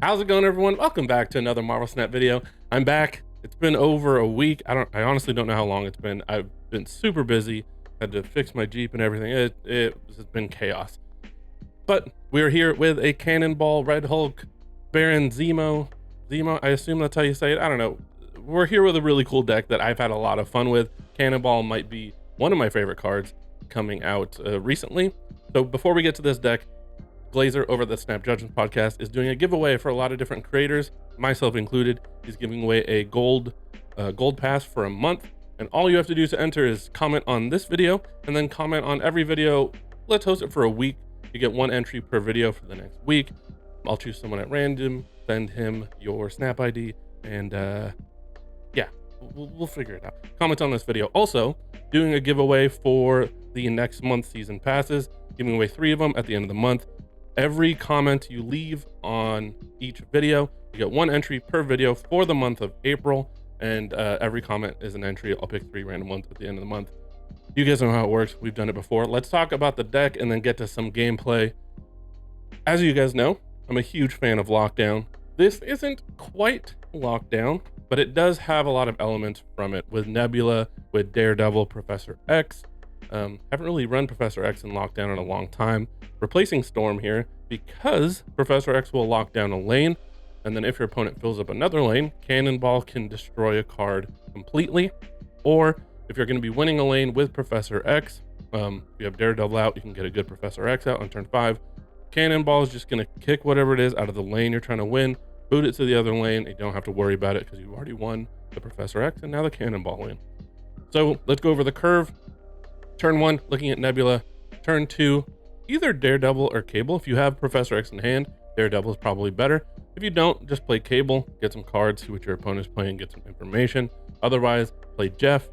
How's it going, everyone? Welcome back to another Marvel Snap video. I'm back. It's been over a week. I honestly don't know how long it's been. I've been super busy. Had to fix my Jeep and everything. It has been chaos. But we're here with a Cannonball, Red Hulk, Baron Zemo. Zemo, I assume that's how you say it. I don't know. We're here with a really cool deck that I've had a lot of fun with. Cannonball might be one of my favorite cards coming out recently. So before we get to this deck, Glazer over the Snap Judgment podcast is doing a giveaway for a lot of different creators, myself included. He's giving away a gold pass for a month, and all you have to do to enter is comment on this video and then comment on every video. Let's host it for a week. You get one entry per video for the next week. I'll choose someone at random, send him your Snap ID, and yeah, we'll figure it out. Comment on this video. Also, doing a giveaway for the next month's season passes, giving away 3 of them at the end of the month. Every comment you leave on each video, you get 1 entry per video for the month of April, and every comment is an entry. I'll pick 3 random ones at the end of the month. You guys know how it works. We've done it before. Let's talk about the deck and then get to some gameplay. As you guys know, I'm a huge fan of Lockdown. This isn't quite Lockdown, but it does have a lot of elements from it with Nebula, with Daredevil, Professor X. Haven't really run Professor X in Lockdown in a long time. Replacing Storm here because Professor X will lock down a lane, and then if your opponent fills up another lane, Cannonball can destroy a card completely. Or if you're going to be winning a lane with Professor X, you have Daredevil out, you can get a good Professor X out on turn 5. Cannonball is just going to kick whatever it is out of the lane you're trying to win, boot it to the other lane, and you don't have to worry about it because you've already won the Professor X and now the Cannonball lane. So let's go over the curve. Turn 1, looking at Nebula. Turn 2, either Daredevil or Cable. If you have Professor X in hand, Daredevil is probably better. If you don't, just play Cable, get some cards, see what your opponent's playing, get some information. Otherwise, play Jeff.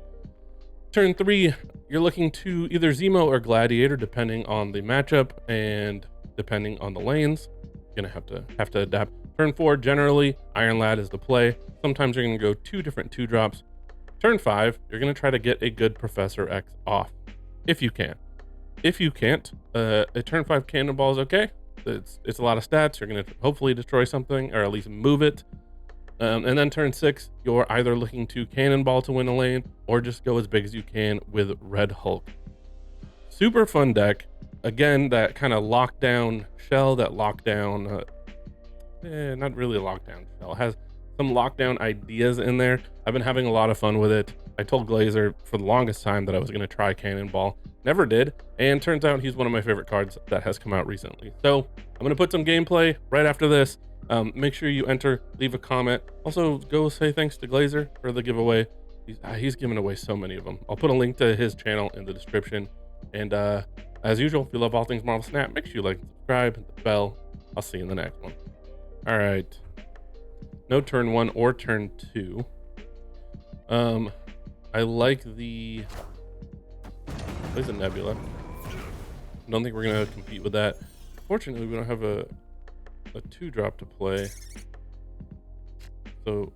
Turn 3, you're looking to either Zemo or Gladiator, depending on the matchup and depending on the lanes. You're gonna have to adapt. Turn 4, generally, Iron Lad is the play. Sometimes you're gonna go 2 different 2-drops. Turn 5, you're gonna try to get a good Professor X off, if you can. If you can't, a turn 5 Cannonball is okay. It's a lot of stats. You're going to hopefully destroy something or at least move it. And then turn 6, you're either looking to Cannonball to win a lane or just go as big as you can with Red Hulk. Super fun deck. Again, that kind of lockdown shell, that lockdown, not really a lockdown shell. It has some lockdown ideas in there. I've been having a lot of fun with it. I told Glazer for the longest time that I was going to try Cannonball. Never did, and turns out he's one of my favorite cards that has come out recently. So I'm going to put some gameplay right after this. Make sure you enter, leave a comment. Also, go say thanks to Glazer for the giveaway. He's given away so many of them. I'll put a link to his channel in the description. And as usual, if you love all things Marvel Snap, make sure you like and subscribe, hit the bell. I'll see you in the next one. All right. No turn 1 or turn 2. I like the plays a Nebula. I don't think we're gonna compete with that. Fortunately, we don't have a 2-drop to play. So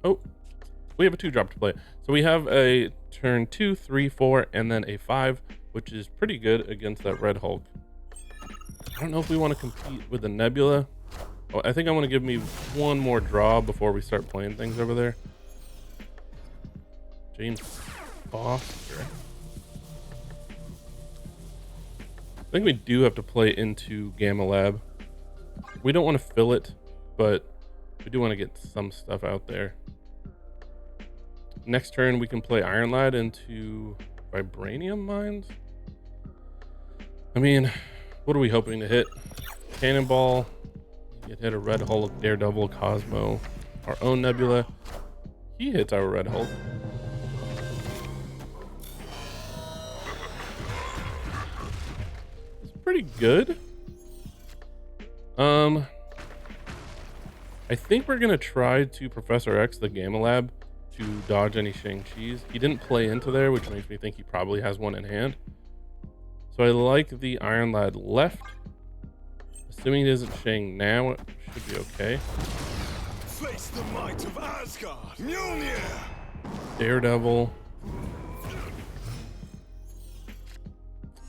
we have a 2-drop to play. So we have a turn 2, 3, 4, and then a 5, which is pretty good against that Red Hulk. I don't know if we want to compete with the Nebula. Oh, I think I want to give me one more draw before we start playing things over there. James Foster. I think we do have to play into Gamma Lab. We don't want to fill it, but we do want to get some stuff out there. Next turn, we can play Iron Lad into Vibranium Mines. I mean, what are we hoping to hit? Cannonball. Get hit a Red Hulk, Daredevil, Cosmo, our own Nebula. He hits our Red Hulk. It's pretty good. I think we're gonna try to Professor X the Gamma Lab to dodge any ShangChis. He didn't play into there, which makes me think he probably has one in hand. So I like the Iron Lad left. Assuming he doesn't Shang now, it should be okay. Face the might of Asgard. Mjolnir. Daredevil.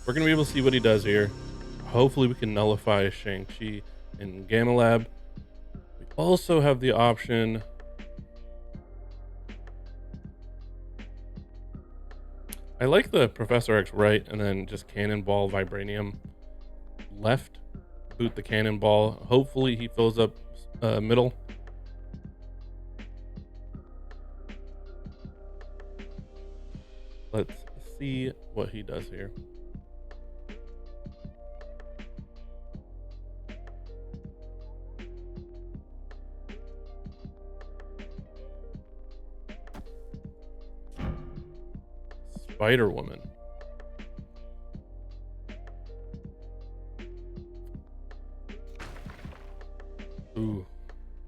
We're gonna be able to see what he does here. Hopefully we can nullify ShangChi in Gamma Lab. We also have the option. I like the Professor X right, and then just Cannonball Vibranium left. Boot the Cannonball. Hopefully he fills up middle. Let's see what he does here. Spider-Woman. Ooh.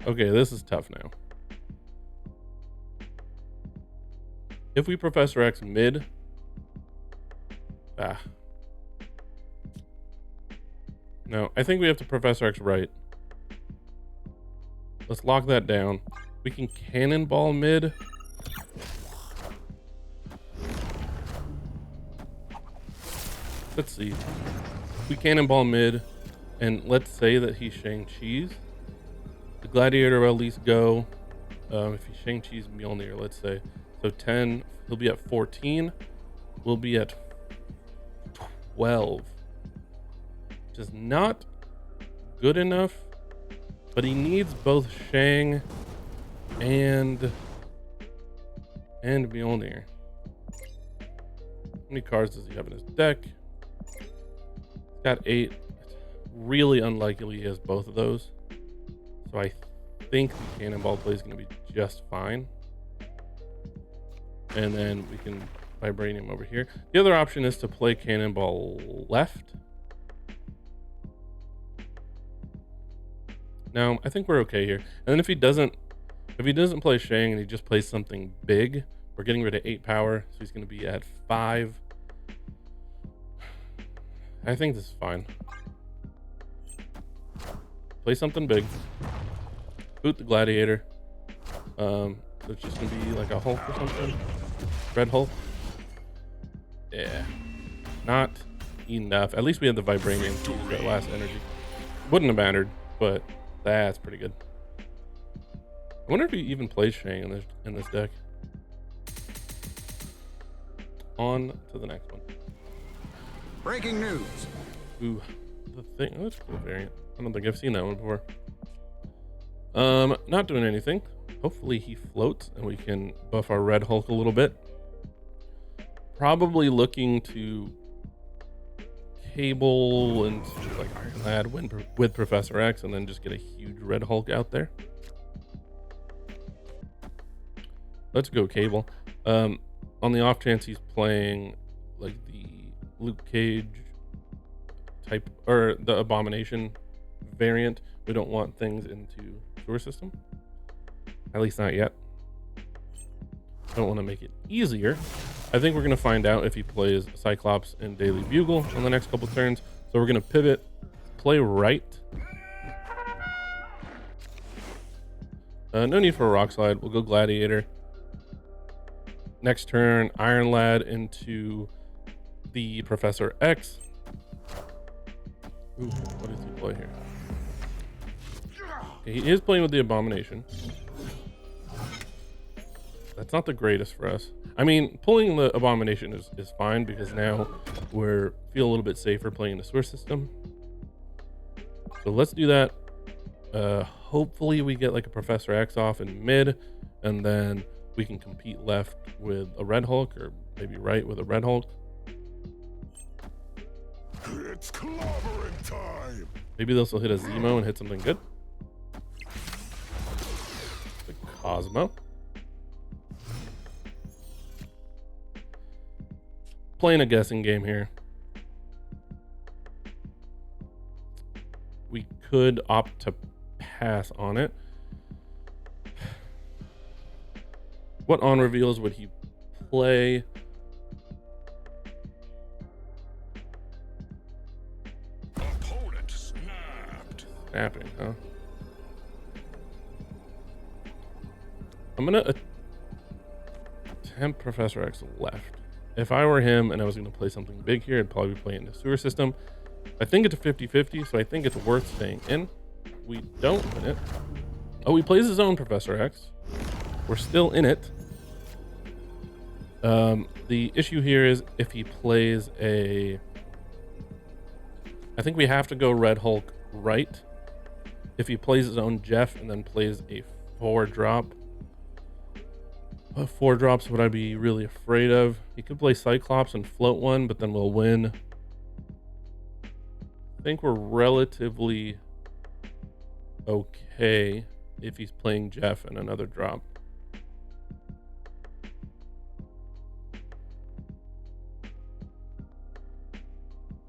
Okay, this is tough now. If we Professor X mid. No, I think we have to Professor X right. Let's lock that down. We can Cannonball mid. Let's see. We Cannonball mid, and let's say that he's Shang-Chi's. The Gladiator will at least go. If he's Shang-Chi's Mjolnir, let's say. So 10, he'll be at 14. We'll be at 12. Which is not good enough, but he needs both Shang and Mjolnir. How many cards does he have in his deck? Got 8. It's really unlikely he has both of those. So I think the Cannonball play is going to be just fine. And then we can Vibranium over here. The other option is to play Cannonball left. Now, I think we're okay here. And then if he doesn't play Shang and he just plays something big, we're getting rid of 8 power. So he's going to be at 5. I think this is fine. Play something big. Boot the Gladiator. So it's just gonna be like a Hulk or something. Red Hulk. Yeah. Not enough. At least we had the Vibranium to use that last energy. Wouldn't have mattered, but that's pretty good. I wonder if he even plays Shang in this deck. On to the next one. Breaking news. Ooh, the thing. Oh, that's a cool variant. I don't think I've seen that one before. Not doing anything. Hopefully he floats and we can buff our Red Hulk a little bit. Probably looking to Cable and like Iron Lad with Professor X, and then just get a huge Red Hulk out there. Let's go Cable. On the off chance he's playing like the Luke Cage type or the Abomination variant, we don't want things into sewer system, at least not yet. Don't want to make it easier. I think we're going to find out if he plays Cyclops and Daily Bugle on the next couple turns. So we're going to pivot, play right. No need for a Rock Slide. We'll go Gladiator. Next turn, Iron Lad into the Professor X. Ooh, what does he play here? Okay, he is playing with the Abomination. That's not the greatest for us. I mean, pulling the Abomination is fine because now we're feel a little bit safer playing the sewer system. So let's do that. Hopefully we get like a Professor X off in mid, and then we can compete left with a Red Hulk, or maybe right with a Red Hulk. It's clobbering time. Maybe this will hit a Zemo and hit something good. The Cosmo. Playing a guessing game here. We could opt to pass on it. What on reveals would he play? Opponent snapped. Snapping, huh? I'm gonna attempt Professor X left. If I were him and I was gonna play something big here, I'd probably play in the sewer system. I think it's a 50-50, so I think it's worth staying in. We don't win it. Oh, he plays his own Professor X. We're still in it. The issue here is if he plays a... I think we have to go Red Hulk right. If he plays his own Jeff and then plays a 4-drop. What 4 drops would I be really afraid of? He could play Cyclops and float one, but then we'll win. I think we're relatively okay if he's playing Jeff and another drop.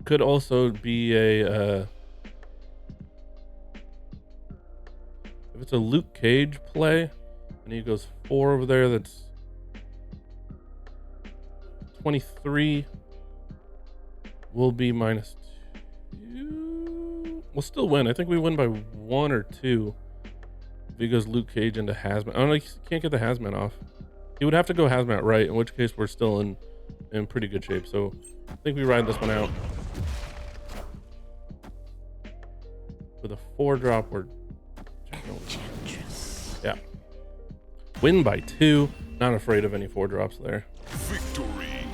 Could also be a if it's a Luke Cage play and he goes 4 over there, that's 23. Will be -2. We'll still win. I think we win by 1 or 2 if he goes Luke Cage into Hazmat. I don't know, he can't get the Hazmat off. He would have to go Hazmat right, in which case we're still in pretty good shape. So I think we ride this one out. With a 4-drop, we're yeah. Win by 2. Not afraid of any 4 drops there. Victory.